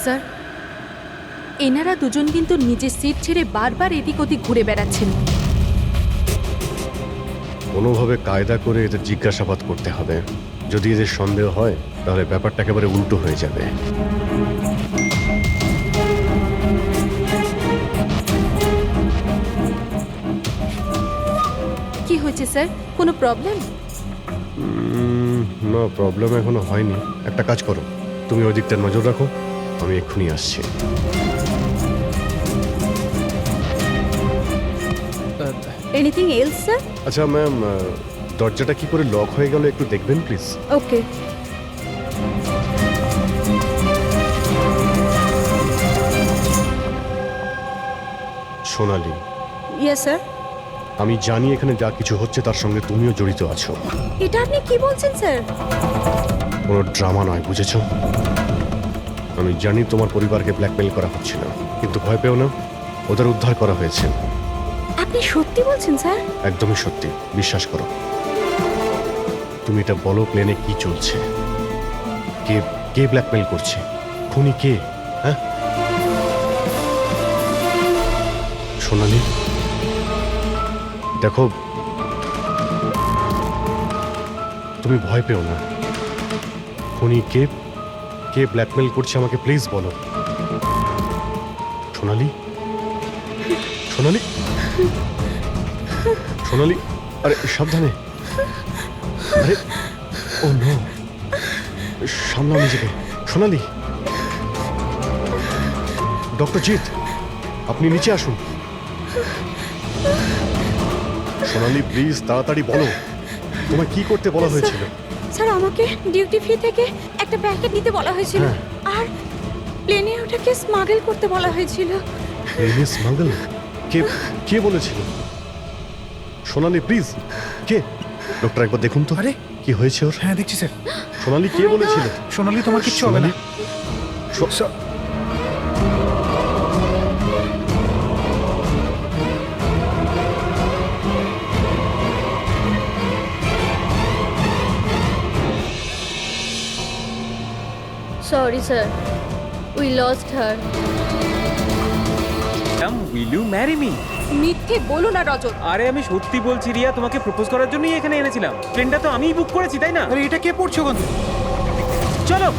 Sir, এনারা দুজন কিন্তু নিজের সিট ছেড়ে বারবার এদিক ওদিক ঘুরে বেড়াচ্ছেন। কোনোভাবে কায়দা করে এদের জিজ্ঞাসাবাদ করতে হবে। যদি এদের সন্দেহ হয় তাহলে ব্যাপারটা একেবারে উল্টো হয়ে যাবে। কি হয়েছে স্যার, কোনো প্রবলেম? না, প্রবলেম এখনো হয়নি। একটা কাজ করো, তুমি ওই দিকটা নজর রাখো, আমি এক্ষুনি আসছি। Anything else sir? আচ্ছা ম্যাম, দরজাটা কি করে লক হয়ে গেল একটু দেখবেন please. Okay. Sonali, yes sir. আমি জানি এখানে যা কিছু হচ্ছে তার সঙ্গে তুমিও জড়িত আছো। এটা আপনি কি বলছেন স্যার? কোনো ড্রামা নয়, বুঝেছ? আমি জানি তোমার পরিবারকে ব্ল্যাকমেল করা হচ্ছিল, কিন্তু ভয় পেও না, ওদের উদ্ধার করা হয়েছে। আপনি সত্যি বলছেন স্যার? একদমই সত্যি, বিশ্বাস করো। তুমি এটা বলো, প্লেনে কি চলছে? কে কে ব্ল্যাকমেল করছে? খুনি কে? হ্যাঁ সোনালি, দেখো, তুমি ভয় পেও না। খুনি কে, কে ব্ল্যাকমেল করছে আমাকে প্লিজ বলো। সোনালি, সোনালি, সোনালি, আরে সাবধানে। আরে ও নো, সামলাও নিজেকে। সোনালি, ডক্টর জিৎ, আপনি নিচে আসুন। সোনালি প্লিজ তাড়াতাড়ি বলো, তোমায় কি করতে বলা হয়েছিল? স্যার, আমাকে ডিউটি ফ্রি থেকে একটা প্যাকেট নিতে বলা হয়েছিল, হ্যাঁ। আর প্লেনে ওটাকে স্মাগল করতে বলা হয়েছিল। প্লেনে স্মাগল? কে কে বলেছিল? সোনালি প্লিজ, কে? ডক্টর একবার দেখুন তো। আরে কি হয়েছে ওর? হ্যাঁ দেখছি স্যার। সোনালি কে বলেছিল? সোনালি, তোমার কিচ্ছু হবে না। সোনালি, Sorry, sir. We lost her. Will you marry me? মিথ্যে বলো না রজত। আরে আমি সত্যি বলছি রিয়া, তোমাকে প্রপোজ করার জন্যই এখানে এনেছিলাম। ট্রেনটা তো আমিই বুক করেছি, তাই না? আরে এটা কে পড়ছো গন্ধ? চলো।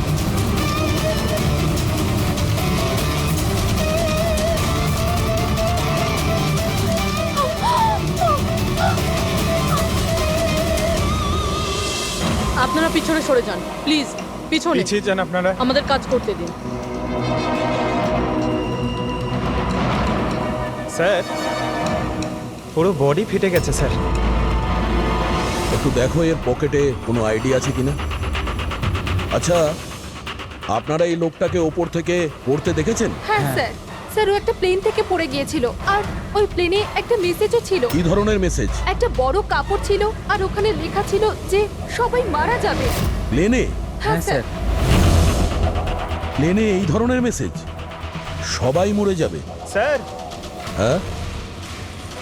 আপনারা পিছনে সরে যান প্লিজ, পিছনে। পিছিয়ে যান আপনারা। আমাদের কাজ করতে দিন। স্যার, পুরো বডি ফেটে গেছে স্যার। একটু দেখো এর পকেটে কোনো আইডি আছে কিনা। আচ্ছা, আপনারা এই লোকটাকে ওপর থেকে পড়তে দেখেছেন? হ্যাঁ স্যার। স্যার, ও একটা প্লেন থেকে পড়ে গিয়েছিল, আর ওই প্লেনে একটা মেসেজও ছিল। কি ধরনের মেসেজ? একটা বড় কাপড় ছিল, আর ওখানে লেখা ছিল যে সবাই মারা যাবে। প্লেনে? হ্যাঁ স্যার। প্লেনে এই ধরনের মেসেজ? সবাই মরে যাবে? স্যার, হ্যাঁ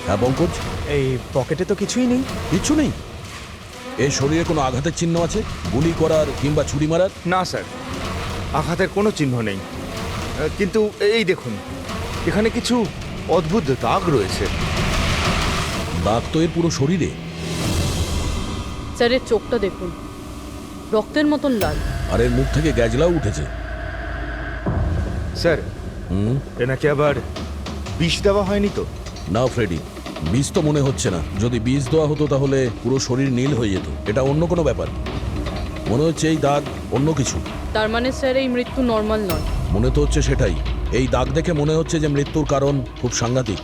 হ্যাঁ পঙ্কজ, এই পকেটে তো কিছুই নেই। কিচ্ছু নেই? এর শরীরে কোনো আঘাতের চিহ্ন আছে? গুলি করার কিংবা ছুরি মারার? না স্যার, আঘাতের কোনো চিহ্ন নেই। কিন্তু এই দেখুন, এখানে কিছু অদ্ভুত দাগ রয়েছে। দাগ তো এর পুরো শরীরে। স্যারের চোখটা দেখুন, রক্তের মতন লাল। আর এর মুখ থেকে গ্যাজলাও উঠেছে। স্যার, হুম, এনাকে আবার বিষ দেওয়া হয়নি তো? না ফ্রেডি, বিষ তো মনে হচ্ছে না। যদি বিষ দেওয়া হতো তাহলে পুরো শরীর নীল হয়ে যেত। এটা অন্য কোনো ব্যাপার। মনে হচ্ছে এই দাগ অন্য কিছু। তার মানে স্যার এই মৃত্যু নর্মাল নয়। মনে তো হচ্ছে সেটাই। এই দাগ দেখে মনে হচ্ছে যে মৃত্যুর কারণ খুব সাংঘাতিক।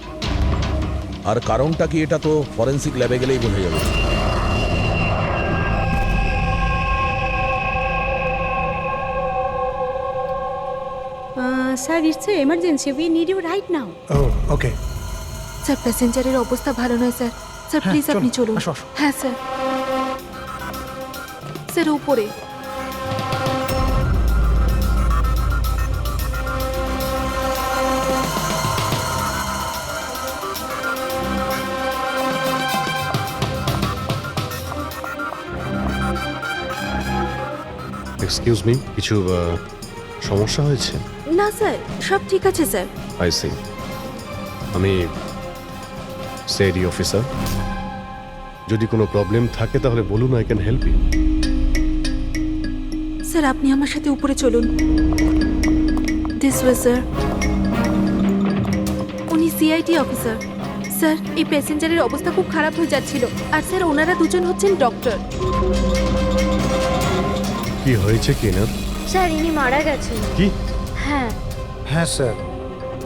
আর কারণটা কি এটা তো ফরেন্সিক ল্যাবে গেলেই বোঝা যাবে। Sir, it's emergency, we need you right now. Oh okay. Sir, প্যাসেঞ্জারের অবস্থা ভালো নয় স্যার। স্যার হ্যাঁ, প্লিজ আপনি চলুন, চলুন। আসো, আসো। হ্যাঁ স্যার। স্যার উপরে। এক্সকিউজ মি, কিছু সমস্যা হয়েছে? না স্যার, সব ঠিক আছে স্যার। I C. আমি সেডি অফিসার। যদি কোনো প্রবলেম থাকে তাহলে বলুন, I can help you. Sir আপনি আমার সাথে উপরে চলুন। This way sir. উনি সিআইডি অফিসার। স্যার এই প্যাসেঞ্জারের অবস্থা খুব খারাপ হয়ে যাচ্ছিল, আর স্যার ওনারা দুজন হচ্ছেন ডক্টর। কি হয়েছে কি না? স্যার ইনি মারা গেছেন। কি? হ্যাঁ হ্যাঁ স্যার,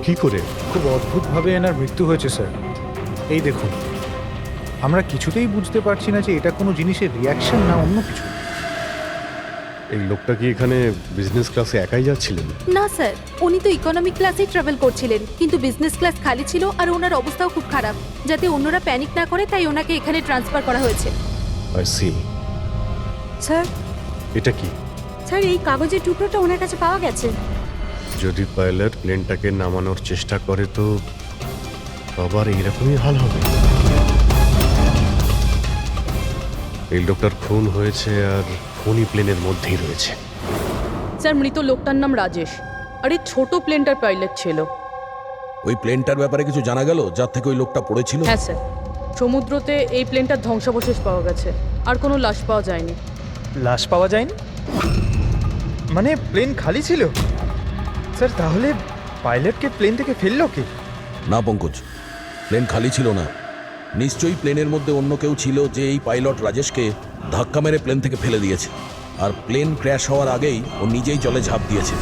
কি করে? খুব অদ্ভুতভাবে এনার মৃত্যু হয়েছে স্যার। এই দেখুন, আমরা কিছুতেই বুঝতে পারছি না যে এটা কোনো জিনিসের রিয়াকশন না অন্য কিছু। এই লোকটা কি এখানে বিজনেস ক্লাসে একাই যাচ্ছিলেন? না স্যার, উনি তো ইকোনমিক ক্লাসেই ট্রাভেল করছিলেন, কিন্তু বিজনেস ক্লাস খালি ছিল আর ওনার অবস্থাও খুব খারাপ। যাতে অন্যরা প্যানিক না করে তাই ওনাকে এখানে ট্রান্সফার করা হয়েছে। I C. স্যার এটা কি? স্যার এই কাগজের টুকরোটা ওনার কাছে পাওয়া গেছে। যদি পাইলট প্লেনটাকে নামানোর চেষ্টা করে তো আবার এইরকমই হাল হবে। এই লোকটার খুন হয়েছে আর খুনি প্লেনের মধ্যেই রয়েছে। স্যার মৃত লোকটার নাম রাজেশ, আর এই ছোট প্লেনটার পাইলট ছিল। ওই প্লেনটার ব্যাপারে কিছু জানা গেল যার থেকে ওই লোকটা পড়েছিল? হ্যাঁ স্যার, সমুদ্রতে এই প্লেনটার ধ্বংসাবশেষ পাওয়া গেছে, আর কোনো লাশ পাওয়া যায়নি। লাশ পাওয়া যায়নি মানে প্লেন খালি ছিল? স্যার তাহলে পাইলটকে প্লেন থেকে ফেললো কি? না পঙ্কজ, প্লেন খালি ছিল না। নিশ্চয়ই প্লেনের মধ্যে অন্য কেউ ছিল যে এই পাইলট রাজেশকে ধাক্কা মেরে প্লেন থেকে ফেলে দিয়েছে, আর প্লেন ক্র্যাশ হওয়ার আগেই ও নিজেই জলে ঝাঁপ দিয়েছে।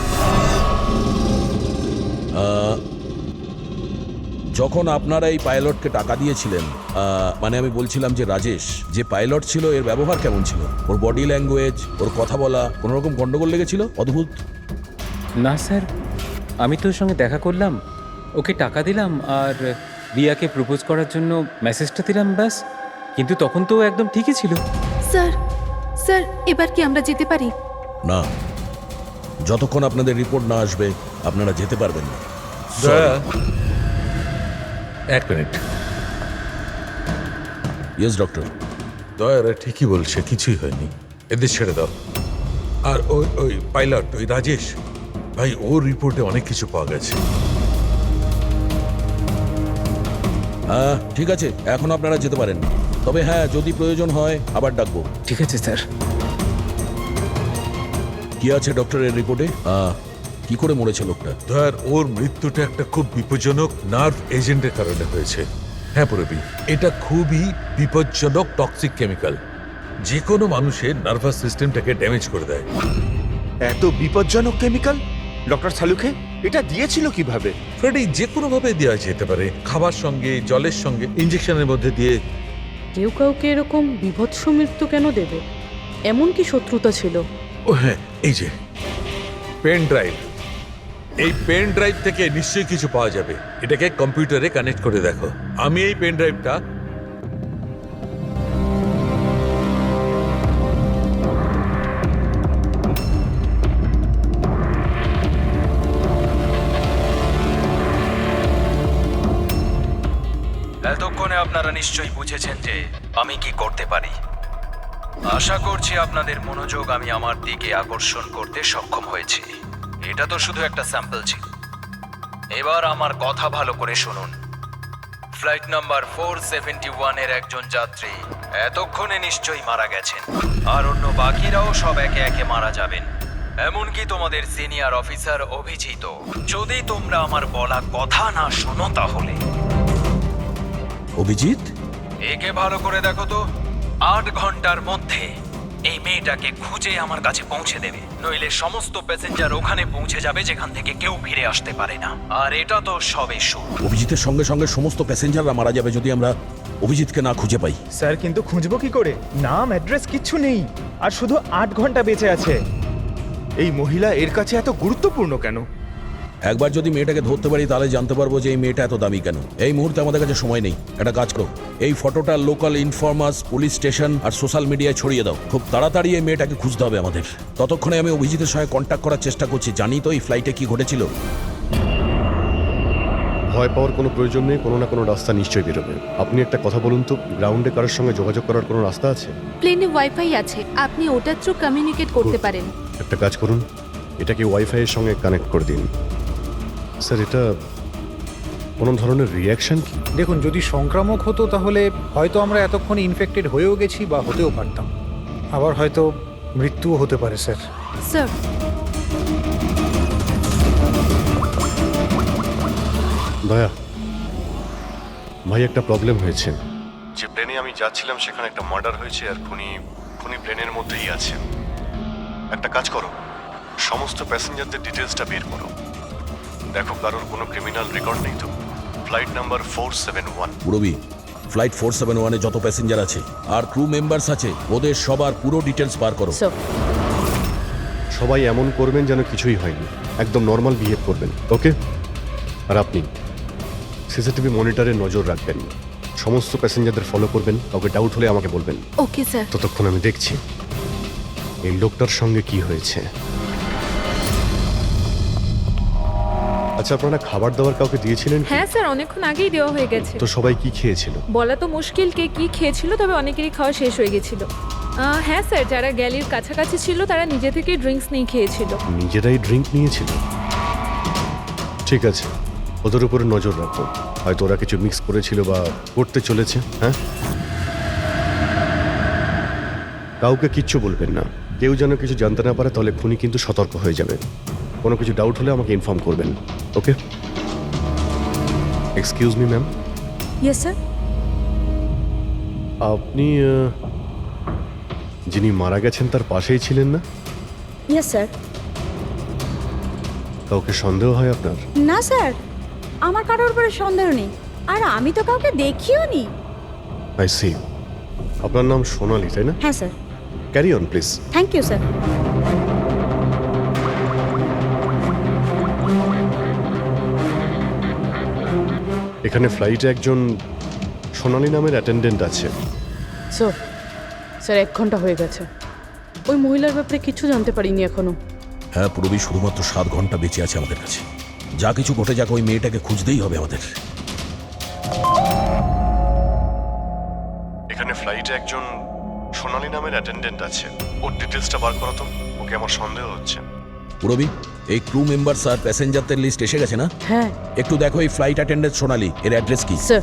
যখন আপনারা এই পাইলটকে টাকা দিয়েছিলেন, মানে আমি বলছিলাম যে রাজেশ যে পাইলট ছিল এর ব্যবহার কেমন ছিল? ওর বডি ল্যাঙ্গুয়েজ, ওর কথা বলা, কোনো রকম গন্ডগোল লেগেছিল? অদ্ভুত। না স্যার, আমি তো ওর সঙ্গে দেখা করলাম, ওকে টাকা দিলাম আর রিয়াকে প্রপোজ করার জন্য মেসেজটা দিলাম, ব্যাস। কিন্তু তখন তো ও একদম ঠিকই ছিল। স্যার স্যার এবার কি আমরা যেতে পারি? না, যতক্ষণ আপনাদের রিপোর্ট না আসবে আপনারা যেতে পারবেন না। এক মিনিট। Yes doctor. দয়ারা ঠিকই বলছে, কিছুই হয়নি, এদের ছেড়ে দাও। আর ওই ওই পাইলট, ওই রাজেশ ভাই, ওর রিপোর্টে অনেক কিছু পাওয়া গেছে। হ্যাঁ ঠিক আছে, এখন আপনারা যেতে পারেন। তবে হ্যাঁ, যদি প্রয়োজন হয় আবার ডাকবো। ঠিক আছে স্যার। কি আছে ডক্টরের রিপোর্টে? কি করে মরেছে লোকটা? দয়ার, ওর মৃত্যুটা একটা খুব বিপজ্জনক নার্ভ এজেন্টের কারণে হয়েছে। হ্যাঁ পুরবি, এটা খুবই বিপজ্জনক টক্সিক কেমিক্যাল, যে কোনো মানুষের নার্ভাস সিস্টেমটাকে ড্যামেজ করে দেয়। এত বিপজ্জনক কেমিক্যাল ডক্টর সালুকে এটা দিয়েছিল কিভাবে? ফ্রেডি, যে কোনোভাবে দেওয়া যেতে পারে, খাবার সঙ্গে, জলের সঙ্গে, ইঞ্জেকশনের মধ্যে দিয়ে। কেউ কাউকে এরকম বিভৎস মৃত্যু কেন দেবে? এমন কি শত্রুতা ছিল? ও হ্যাঁ, এই যে পেন ড্রাইভ, এই পেন ড্রাইভ থেকে নিশ্চয়ই কিছু পাওয়া যাবে। এটাকে কম্পিউটারে কানেক্ট করে দেখো। আমি এই পেন ড্রাইভটা এতক্ষণে আপনারা নিশ্চয়ই বুঝেছেন যে আমি কি করতে পারি। আশা করছি আপনাদের মনোযোগ আমি আমার দিকে আকর্ষণ করতে সক্ষম হয়েছি। এটা তো শুধু একটা স্যাম্পল ছিল। এবার আমার কথা ভালো করে শুনুন। ফ্লাইট নাম্বার 471 এর একজন যাত্রী এতক্ষণে নিশ্চয়ই মারা গেছেন, আর অন্য বাকিরাও সব একে একে মারা যাবেন, এমনকি তোমাদের সিনিয়র অফিসার অভিজিৎ। যদি তোমরা আমার বলা কথা না শোনো তাহলে। অভিজিৎ, একে ভালো করে দেখো তো। 8 ঘন্টার মধ্যে এই মেয়েটাকে খুঁজে আমার কাছে পৌঁছে দেবে, নইলে সমস্ত প্যাসেঞ্জার ওখানে পৌঁছে যাবে যেখান থেকে কেউ ফিরে আসতে পারে না। আর এটা তো সবে শুরু। অভিজিতের সঙ্গে সঙ্গে সমস্ত প্যাসেঞ্জাররা মারা যাবে যদি আমরা অভিজিৎকে না খুঁজে পাই। স্যার কিন্তু খুঁজবো কি করে? নাম অ্যাড্রেস কিচ্ছু নেই, আর শুধু 8 ঘন্টা বেঁচে আছে। এই মহিলা এর কাছে এত গুরুত্বপূর্ণ কেন? একবার যদি মেয়েটাকে ধরতে পারি তাহলে জানতে পারবো যে এই মেয়েটা এত দামি কেন। এই মুহূর্তে আমাদের কাছে সময় নেই, একটা কাজ করো, এই ফটোটা লোকাল ইনফরমার্স, পুলিশ স্টেশন আর সোশ্যাল মিডিয়ায় ছড়িয়ে দাও। খুব তাড়াতাড়ি এই মেয়েটাকে খুঁজতে হবে আমাদের। ততক্ষণে আমি অভিজিতের সঙ্গে কন্ট্যাক্ট করার চেষ্টা করছি। জানি তো এই ফ্লাইটে কি ঘটেছিল। ভয় পাওয়ার কোনো প্রয়োজন নেই, কোনো না কোনো রাস্তা নিশ্চয়ই বেরোবে। আপনি একটা কথা বলুন তো, গ্রাউন্ডে কারোর সঙ্গে যোগাযোগ করার কোনো রাস্তা আছে? প্লেনে ওয়াইফাই আছে, আপনি ওটার থ্রু কমিউনিকেট করতে পারেন। একটা কাজ করুন, এটাকে ওয়াইফাই এর সঙ্গে কানেক্ট করে দিন। স্যার এটা কোনো ধরনের রিয়াকশন কি? দেখুন, যদি সংক্রামক হতো তাহলে হয়তো আমরা এতক্ষণে ইনফেক্টেড হয়েও গেছি বা হতেও পারতাম। আবার হয়তো মৃত্যুও হতে পারে স্যার। স্যার, দয়া ভাই, একটা প্রবলেম হয়েছে। যে প্লেনে আমি যাচ্ছিলাম সেখানে একটা মার্ডার হয়েছে, আর খুনি প্লেনের মধ্যেই আছে। একটা কাজ করো, সমস্ত প্যাসেঞ্জারদের ডিটেলসটা বের করো। দেখো কারোর কোনো ক্রিমিনাল রেকর্ড নেই তো। Flight number 471। পুরবি, ফ্লাইট 471-এ যত প্যাসেঞ্জার আছে আর ক্রু মেম্বার্স আছে ওদের সবার পুরো ডিটেলস বার করো। স্যার, সবাই এমন করবেন যেন কিছুই হয়নি, একদম নর্মাল বিহেভ করবেন, ওকে? আর আপনি সিসিটিভি মনিটরে নজর রাখবেন, সমস্ত প্যাসেঞ্জারদের ফলো করবেন, কাউকে ডাউট হলে আমাকে বলবেন। Okay sir. ততক্ষণ আমি দেখছি এই লোকটার সঙ্গে কি হয়েছে। আচ্ছা, আপনারা খাবার দাবার কাউকে দিয়েছিলেন কি? হ্যাঁ স্যার, অনেকক্ষণ আগেই দেওয়া হয়ে গেছে। তো সবাই কি খেয়েছিল? বলা তো মুশকিল কে কি খেয়েছিল, তবে অনেকেরই খাওয়া শেষ হয়ে গেছিল। হ্যাঁ স্যার, যারা গ্যালির কাছাকাছি ছিল তারা নিজে থেকে ড্রিঙ্কস নিয়ে খেয়েছিল। নিজেরাই ড্রিঙ্ক নিয়েছিল? ঠিক আছে, ওদের উপরে নজর রাখো, হয়তো ওরা কিছু মিক্স করেছিল বা করতে চলেছে। হ্যাঁ, কাউকে কিচ্ছু বলবেন না, কেউ যেন কিছু জানতে না পারে, তাহলে খুনি কিন্তু সতর্ক হয়ে যাবে। কোনো কিছু ডাউট হলে আমাকে ইনফর্ম করবেন, okay? Excuse me ma'am. Yes sir. আপনি যিনি মারা গেছেন তার পাশেই ছিলেন না? Yes sir. কাউকে সন্দেহ হয় আপনার? না স্যার, আমার কারোর উপরে সন্দেহ নেই, আর আমি তো কাউকে দেখিও নি। I see. আপনার নাম সোনালি, তাই না? হ্যাঁ sir. Carry on please. Thank you sir. এখানে ফ্লাইটে একজন সোনালি নামের অ্যাটেন্ডেন্ট আছে। স্যার, স্যার 1 ঘন্টা হয়ে গেছে, ওই মহিলার ব্যাপারে কিছু জানতে পারিনি এখনো। হ্যাঁ পুরবি, শুধুমাত্র 7 ঘন্টা বেঁচে আছে আমাদের কাছে। যা কিছু ঘটে যাক, ওই মেয়েটাকে খুঁজতেই হবে আমাদের। এখানে ফ্লাইটে একজন সোনালি নামের অ্যাটেন্ডেন্ট আছে, ওর ডিটেলসটা বার করো তো, ওকে আমার সন্দেহ হচ্ছে। পুরবি, এই ক্রু মেম্বারস আর প্যাসেঞ্জারদের লিস্ট এসে গেছে না? হ্যাঁ একটু দেখো এই ফ্লাইট অ্যাটেন্ডেন্ট সোনালি, এর অ্যাড্রেস কি? স্যার।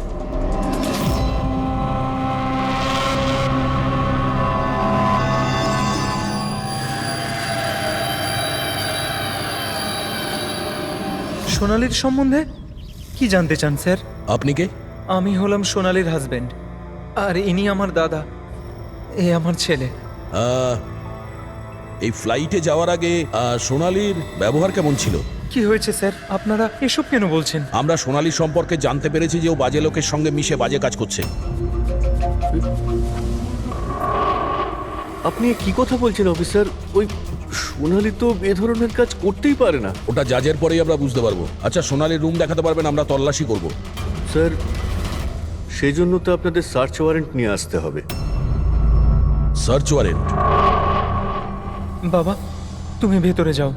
সোনালির সম্বন্ধে কি জানতে চান স্যার? আপনি কে? আমি হলাম সোনালির হাজবেন্ড, আর ইনি আমার দাদা, এ আমার ছেলে। এই ফ্লাইটে যাওয়ার আগে সোনালির ব্যবহার কেমন ছিল? কি হয়েছে স্যার, আপনারা এসব কেন বলছেন? আমরা সোনালির সম্পর্কে জানতে পেরেছি যে ও বাজে লোকের সঙ্গে মিশে বাজে কাজ করছে। আপনি কি কথা বলছেন অফিসার? ওই সোনালি তো এ ধরনের কাজ করতেই পারে না। ওটা জাজের পরেই আমরা বুঝতে পারবো। আচ্ছা, সোনালির রুম দেখাতে পারবেন? আমরা তল্লাশি করব। স্যার, সেই জন্য তো আপনাদের সার্চ ওয়ারেন্ট নিয়ে আসতে হবে। Search warrant? বাবা, তুমি ভেতরে যাও।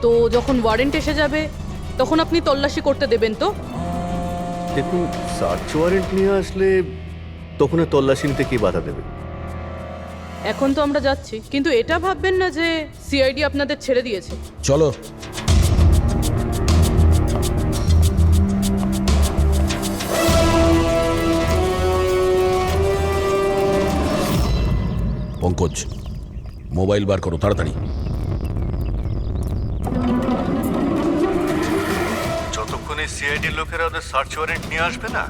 তো যখন ওয়ারেন্ট এসে যাবে তখন আপনি তল্লাশি করতে দেবেন তো? দেখুন, সার্চ ওয়ারেন্ট নিয়ে আসলে তখন আর তল্লাশি নিতে কে বাধা দেবে? এখন তো আমরা যাচ্ছি, কিন্তু এটা ভাববেন না যে সিআইডি আপনাদের ছেড়ে দিয়েছে। চলো। পঙ্কজ, মোবাইল বার করো তাড়াতাড়ি। যতক্ষণে সিআইডির লোকেরা ওদের সার্চ ওয়ারেন্ট নিয়ে আসবে না,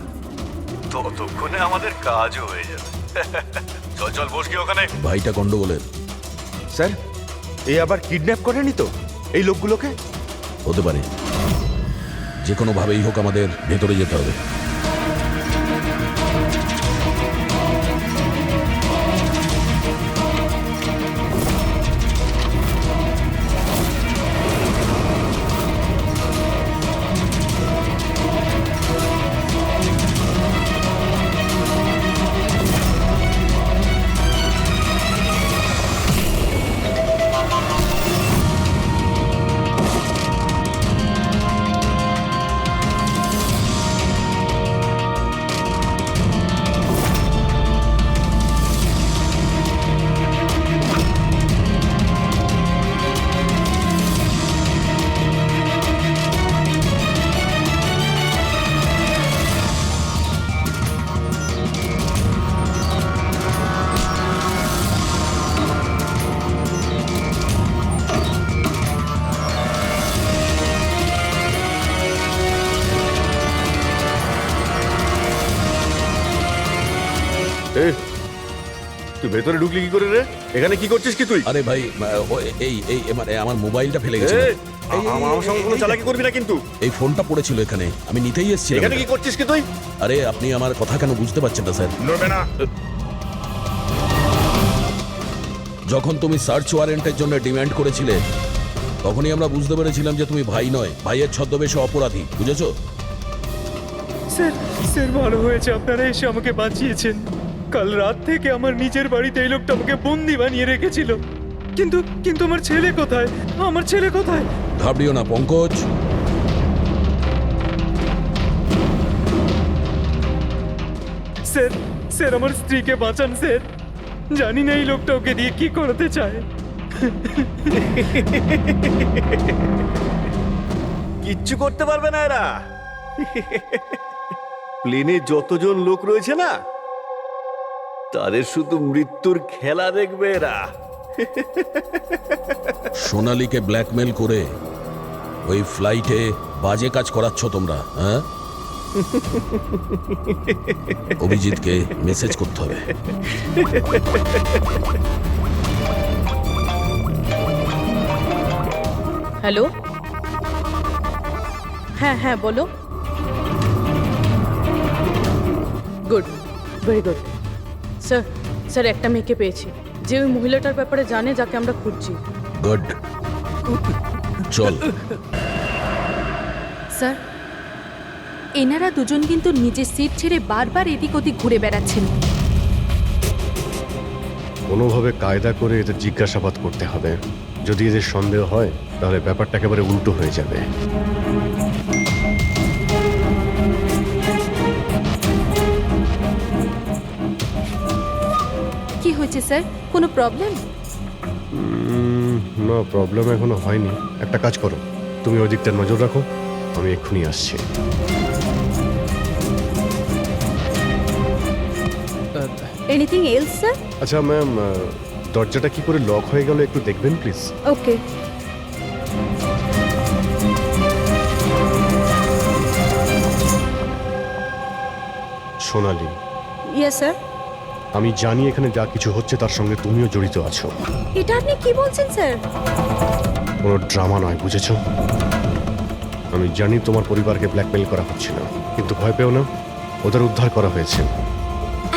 ততক্ষণে আমাদের কাজও হয়ে যাবে। চল চল, বস গিয়ে ওখানে। ভাইটা গন্ডগোলের। স্যার, এই আবার কিডন্যাপ করেনি তো এই লোকগুলোকে? হতে পারে, যে কোনো ভাবেই হোক আমাদের ভেতরে যেতে হবে। ভেতরে ঢুকলি কি করে রে? এখানে কি করছিস কি তুই? আরে ভাই এই মানে আমার মোবাইলটা ফেলে গেছে। আমার সঙ্গে কোনো চালাকি করবি না কিন্তু। এই ফোনটা পড়েছিল এখানে, আমি নিতেই এসেছিলাম। এখানে কি করছিস কি তুই? আরে আপনি আমার কথা কেন বুঝতে পারছেন না স্যার? নড়বে না। যখন তুমি সার্চ ওয়ারেন্টের জন্য ডিমান্ড করেছিলে তখনই আমরা বুঝতে পেরেছিলাম যে তুমি ভাই নয়, ভাইয়ের ছদ্মবেশে অপরাধী, বুঝেছো? স্যার স্যার ভালো হয়েছে আপনারা এসে আমাকে বাঁচিয়েছেন। কাল রাত থেকে আমার নিজের বাড়িতে এই লোকটা আমাকে বন্দি বানিয়ে রেখেছিল। কিন্তু কিন্তু আমার ছেলে কোথায়? আমার ছেলে কোথায়? ঘাবড়িও না পঙ্কজ। স্যার স্যার আমার স্ত্রীকে বাঁচান স্যার। জানি না এই লোকটা ওকে দিয়ে কি করতে চায়। কিচ্ছু করতে পারবে না এরা। প্লেনে যতজন লোক রয়েছে না, তাদের শুধু মৃত্যুর খেলা দেখবে এরা। সোনালীকে ব্ল্যাকমেল করে ওই ফ্লাইটে বাজে কাজ করাচ্ছ তোমরা, হ্যাঁ? অভিজিৎকে মেসেজ করতে হবে। হ্যালো, হ্যাঁ হ্যাঁ বলো। Good, very good. Sir sir একটা মেয়েকে পেয়েছি যে ওই মহিলাটার ব্যাপারে জানে যাকে আমরা খুঁজছি। গুড, চল। স্যার, এনারা দুজন কিন্তু নিজের সিট ছেড়ে বারবার এদিক ওদিক ঘুরে বেড়াচ্ছেন। কোনোভাবে কায়দা করে এদের জিজ্ঞাসাবাদ করতে হবে। যদি এদের সন্দেহ হয় তাহলে ব্যাপারটা একেবারে উল্টো হয়ে যাবে। কি হয়েছে স্যার? কোনো প্রবলেম? না, প্রবলেম এখনো হয়নি। একটা কাজ করো, তুমি ওই দিকটা নজর রাখো, আমি এক্ষুনি আসছি। Anything else sir? আচ্ছা ম্যাম, দরজাটা কি করে লক হয়ে গেল একটু দেখবেন please? Okay. Sonali, yes sir. আমি জানি এখানে যা কিছু হচ্ছে তার সঙ্গে তুমিও জড়িত আছো। এটা আপনি কি বলছেন স্যার? কোনো ড্রামা নয়, বুঝেছো? আমি জানি তোমার পরিবারকে ব্ল্যাকমেল করা হচ্ছিল, কিন্তু ভয় পেও না, ওদের উদ্ধার করা হয়েছে।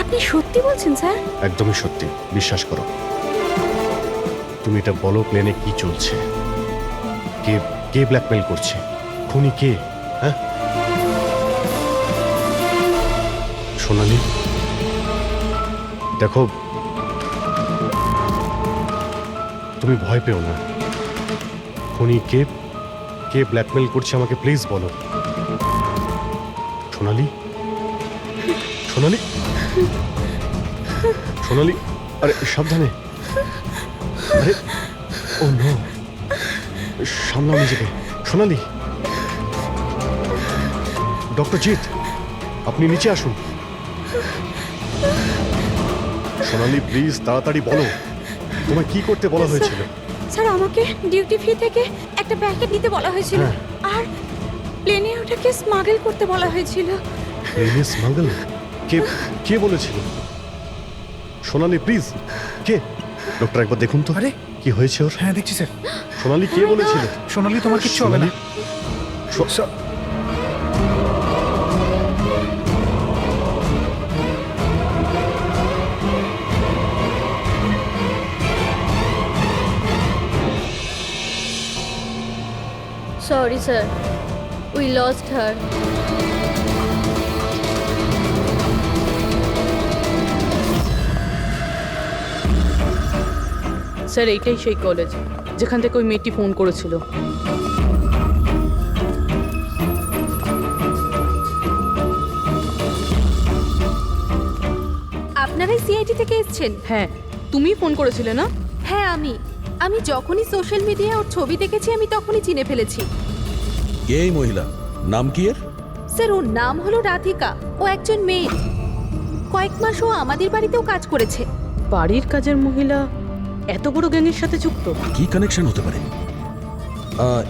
আপনি সত্যি বলছেন স্যার? একদমই সত্যি, বিশ্বাস করো। তুমি এটা বলো, প্লেনে কি চলছে? কে কে ব্ল্যাকমেল করছে? খুনি কে? হ্যাঁ সোনালী, দেখো তুমি ভয় পেও না। খুনি কে? কে ব্ল্যাকমেল করছে আমাকে প্লিজ বলো। সোনালী, সোনালী, সোনালী, আরে সাবধানে। আরে ও নো, সামলাও নিজেকে। সোনালী, ডক্টর জিৎ, আপনি নিচে আসুন। সোনালী প্লিজ তাড়াতাড়ি বলো, তোমায় কি করতে বলা হয়েছিল? স্যার আমাকে ডিউটি ফ্রি থেকে একটা প্যাকেট নিতে বলা হয়েছিল, আর প্লেনে ওটাকে স্মাগল করতে বলা হয়েছিল। প্লেনে স্মাগল? কে কে বলেছিল? সোনালী প্লিজ, কে? ডক্টর একবার দেখুন তো। আরে কি হয়েছে ওর? হ্যাঁ দেখছি স্যার। সোনালী কে বলেছিল? সোনালী, তোমার কিচ্ছু হবে না। Sorry, sir. We lost her. Sir এইটাই সেই কলেজ যেখান থেকে ওই মেয়েটি ফোন করেছিল। আপনারাই সিআইডি থেকে এসেছেন? হ্যাঁ, তুমি ফোন করেছিলে না? হ্যাঁ আমি যখনই সোশ্যাল মিডিয়ায় ওর ছবি দেখেছি আমি তখনই চিনে ফেলেছি। কে এই মহিলা? নাম কি এর? স্যার ওর নাম হলো রাধিকা। ও একজন মেয়ে। কয়েক মাস ও আমাদের বাড়িতেও কাজ করেছে। বাড়ির কাজের মহিলা এত বড় গ্যাংয়ের সাথে যুক্ত? কি কানেকশন হতে পারে?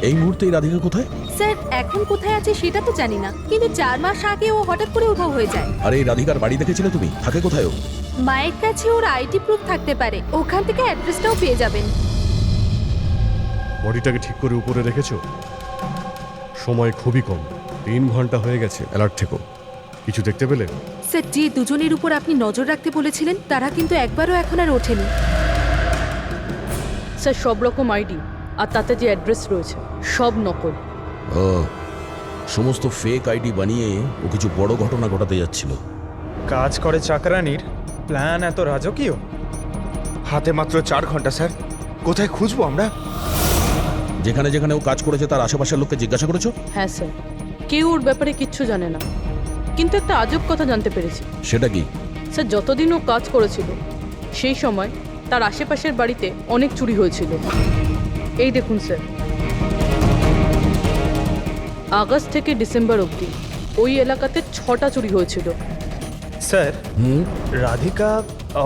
এই মুহূর্তে এই রাধিকা কোথায়? স্যার এখন কোথায় আছে সেটা তো জানি না, কিন্তু 4 মাস আগে ও হঠাৎ করে উধাও হয়ে যায়। আর এই রাধিকার বাড়ি দেখেছিলে তুমি? থাকে কোথায় ও? মায়ের কাছে ওর আইডি প্রুফ থাকতে পারে, ওখান থেকে অ্যাড্রেসটাও পেয়ে যাবেন। বডিটাকে ঠিক করে উপরে রেখেছো? সময় খুবই কম, 3 ঘন্টা হয়ে গেছে। অ্যালার্ট থেকো। কিছু দেখতে পেলে? স্যার যে দুজনের উপর আপনি নজর রাখতে বলেছিলেন তারা কিন্তু একবারও এখন আর ওঠেনি। স্যার সব রকম আইডি আর তাতে যে অ্যাড্রেস রয়েছে সব নকল। ও, সমস্ত ফেক আইডি বানিয়ে ও কিছু বড় ঘটনা ঘটাতে যাচ্ছিল। কাজ করে চাকরানির প্ল্যান এত রাজকীয়। হাতে মাত্র 4 ঘন্টা স্যার, কোথায় খুঁজবো আমরা? যেখানে যেখানে ও কাজ করেছে তার আশেপাশের লোককে জিজ্ঞাসা করেছো? হ্যাঁ স্যার, কেউ ওর ব্যাপারে কিচ্ছু জানে না, কিন্তু একটা আজব কথা জানতে পেরেছি। সেটা কি? স্যার যতদিন ও কাজ করেছিল সেই সময় তার আশেপাশের বাড়িতে অনেক চুরি হয়েছিল। এই দেখুন স্যার, আগস্ট থেকে ডিসেম্বর অবধি ওই এলাকাতে 6টা চুরি হয়েছিল। স্যার রাধিকা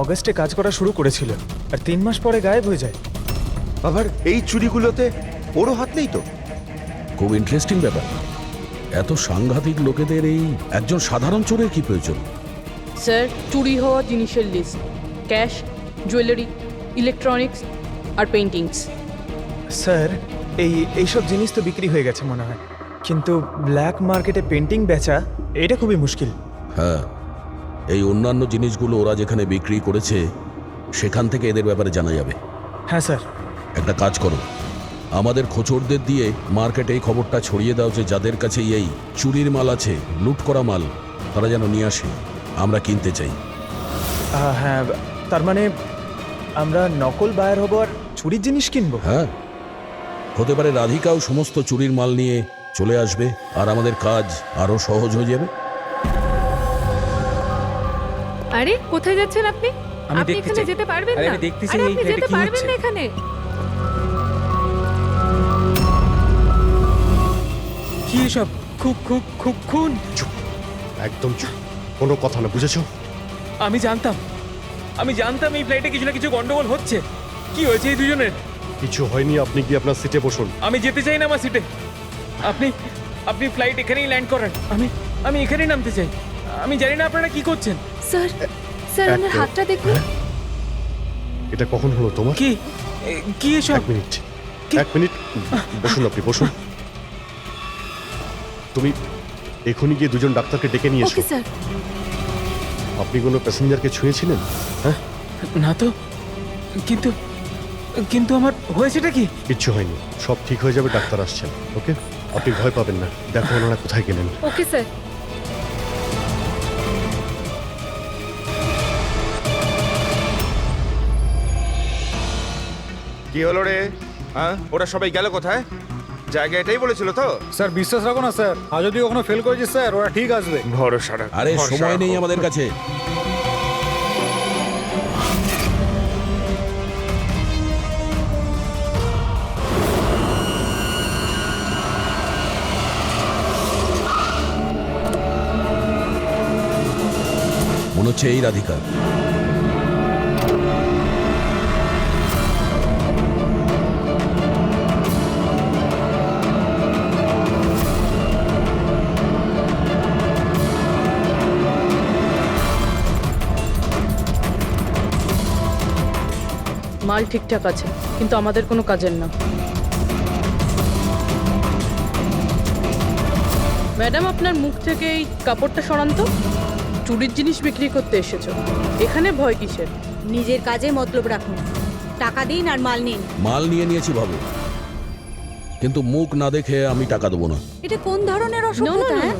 অগস্টে কাজ করা শুরু করেছিল আর 3 মাস পরে গায়েব হয়ে যায়। আবার এই চুরিগুলোতে ওরও হাত নেই তো? খুব ইন্টারেস্টিং ব্যাপার। এত সাংঘাতিক লোকেদের এই একজন সাধারণ চোরের কি প্রয়োজন? স্যার চুরি হওয়া জিনিসের লিস্ট: ক্যাশ, জুয়েলারি, ইলেকট্রনিক্স আর পেইন্টিংস। স্যার এইসব জিনিস তো বিক্রি হয়ে গেছে মনে হয়, কিন্তু ব্ল্যাক মার্কেটে পেন্টিং বেচা এটা খুবই মুশকিল। হ্যাঁ, এই অন্যান্য জিনিসগুলো ওরা যেখানে বিক্রি করেছে সেখান থেকে এদের ব্যাপারে জানা যাবে। হ্যাঁ স্যার। একটা কাজ করো, আমাদের খোঁচরদের দিয়ে মার্কেটে এই খবরটা ছড়িয়ে দাও যে যাদের কাছে এই চুরির মাল আছে, লুট করা মাল, তারা যেন নিয়ে আসে, আমরা কিনতে চাই। হ্যাঁ, তার মানে আমরা নকল বায়ার হব আর চুরির জিনিস কিনবো? হ্যাঁ, হতে পারে রাধিকাও সমস্ত চুরির মাল নিয়ে চলে আসবে আর আমাদের কাজ আরো সহজ হয়ে যাবে। আরে কোথায় যাচ্ছেন আপনি? আমি আপনি দেখতে এখানে চাই। যেতে পারবেন আরে না। আমি দেখতে চাই আরে এই আপনি ফ্ল্যাটে যেতে কি পারবেন হচ্ছে। না এখানে। কি এসব? খুব খুব খুব খুন। চুপ, একদম চুপ, কোনো কথা না, বুঝেছো? আমি জানতাম এই ফ্লাইটে কিছু না কিছু গন্ডগোল হচ্ছে। কি হয়েছে এই দুজনের? কিছু হয়নি, আপনি কি আপনার সিটে বসুন। আমি যেতে চাই না আমার সিটে। আপনি ফ্লাইট এখানেই ল্যান্ড করেন। আমি এখানেই নামতে চাই। আমি জানি না আপনারা কি করছেন। স্যার স্যার ওনার হাতটা দেখুন। এটা কখন হলো তোমার? কি এসব? 1 মিনিট বসুন, আপনি বসুন। তুমি এখনই গিয়ে দুজন ডাক্তারকে ডেকে নিয়ে এসো। Okay sir. আপনি কোনো প্যাসেঞ্জারকে ছুঁয়েছিলেন? হ্যাঁ না তো, কিন্তু আমার হয়েছেটা কি? কিচ্ছু হয়নি, সব ঠিক হয়ে যাবে, ডাক্তার আসছেন। ওকে, আপনি ভয় পাবেন না। দেখো ওনারা কোথায় গেলেন। Okay sir. কি হলো রে? হ্যাঁ, ওরা সবাই গেল কোথায়? জায়গা এটাই বলেছিল তো? স্যার বিশ্বাস রাখো না স্যার, আর যদি কখনো ফেল করেছি স্যার ওরা ঠিক আসবে। ভরসা রাখো। আরে সময় নেই আমাদের কাছে। মনে হচ্ছে এই রাধিকা। মাল ঠিকঠাক আছে, কিন্তু আমাদের কোনো কাজের না। ম্যাডাম আপনার মুখ থেকে এই কাপড়টা সরান তো। চুরির জিনিস বিক্রি করতে এসেছো, এখানে ভয় কিসের? নিজের কাজে মতলব রাখুন, টাকা দিন আর মাল নিন। মাল নিয়ে নিয়েছি ভাবো, কিন্তু মুখ না দেখে আমি টাকা দেবো না। এটা কোন ধরনের No, no, অসভ্যতা? no, no.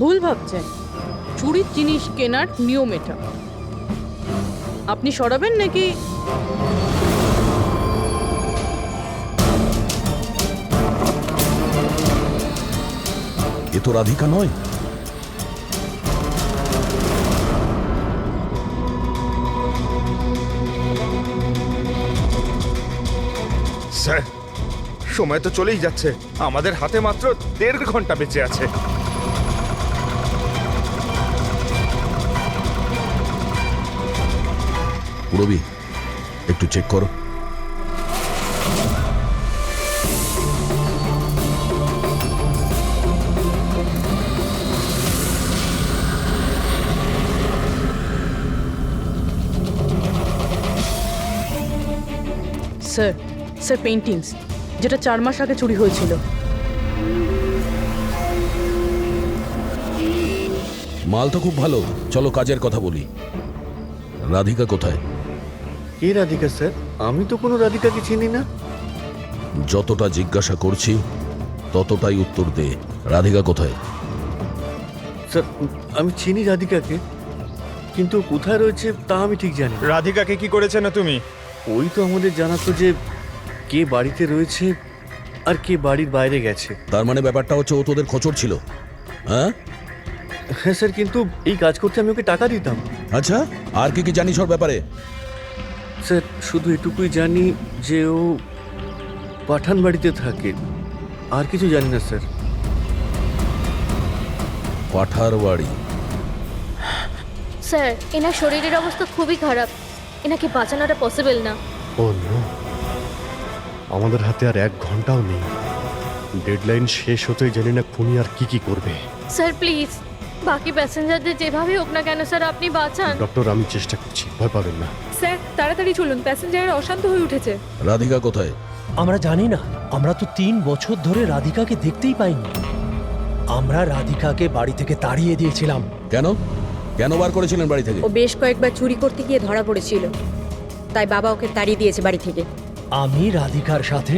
ভুল ভাবছেন। চুরির জিনিস কেনার নিয়ম এটা। আপনি সরাবেন নাকি? এ তো রাধিকা নয়। স্যার, সময় তো চলেই যাচ্ছে, আমাদের হাতে মাত্র 1.5 ঘন্টা বেঁচে আছে। পুরবি একটু চেক করো। স্যার স্যার পেন্টিংস, যেটা 4 মাস আগে চুরি হয়েছিল। মাল তো খুব ভালো, চলো কাজের কথা বলি। রাধিকা কোথায়? কে রাধিকা স্যার? আমি তো কোনো রাধিকাকে চিনি না। যতটা জিজ্ঞাসা করছি ততটাই উত্তর দে। রাধিকা কোথায়? স্যার আমি চিনি রাধিকাকে, কিন্তু কোথায় রয়েছে তা আমি ঠিক জানি না। রাধিকাকে কি করেছে না তুমি? ওই তো আমাদের জানাতো যে কে বাড়িতে রয়েছে আর কে বাড়ির বাইরে গেছে। তার মানে ব্যাপারটা হচ্ছে ও তোদের খোঁচর ছিল, হ্যাঁ? হ্যাঁ স্যার, কিন্তু এই কাজ করতে আমি ওকে টাকা দিতাম। আচ্ছা, আর কি কি জানিস ওর ব্যাপারে? স্যার শুধু এটুকুই জানি যে ও পাঠান বাড়িতে থাকে, আর কিছু জানি না স্যার। পাঠার বাড়ি? স্যার এনার শরীরের অবস্থা খুবই খারাপ, এনাকে বাঁচানোটা পসিবল না। ও নো, আমাদের হাতে আর 1 ঘন্টাও নেই। ডেডলাইন শেষ হতেই জানি না খুনি আর কি করবে। স্যার প্লিজ বাকি প্যাসেঞ্জারদের যেভাবে হোক না কেন স্যার আপনি বাঁচান। ডক্টর আমি চেষ্টা করছি, ভয় পাবেন না। স্যার তাড়াতাড়ি চলুন, প্যাসেঞ্জাররা অশান্ত হয়ে উঠেছে। রাধিকা কোথায়? আমরা জানি না, আমরা তো 3 বছর ধরে রাধিকাকে দেখতেই পাইনি। আমরা রাধিকাকে বাড়ি থেকে তাড়িয়ে দিয়েছিলাম। কেন কেন বার করেছিলেন বাড়ি থেকে? ও বেশ কয়েকবার চুরি করতে গিয়ে ধরা পড়েছিল, তাই বাবা ওকে তাড়িয়ে দিয়েছে বাড়ি থেকে। আমি রাধিকার সাথে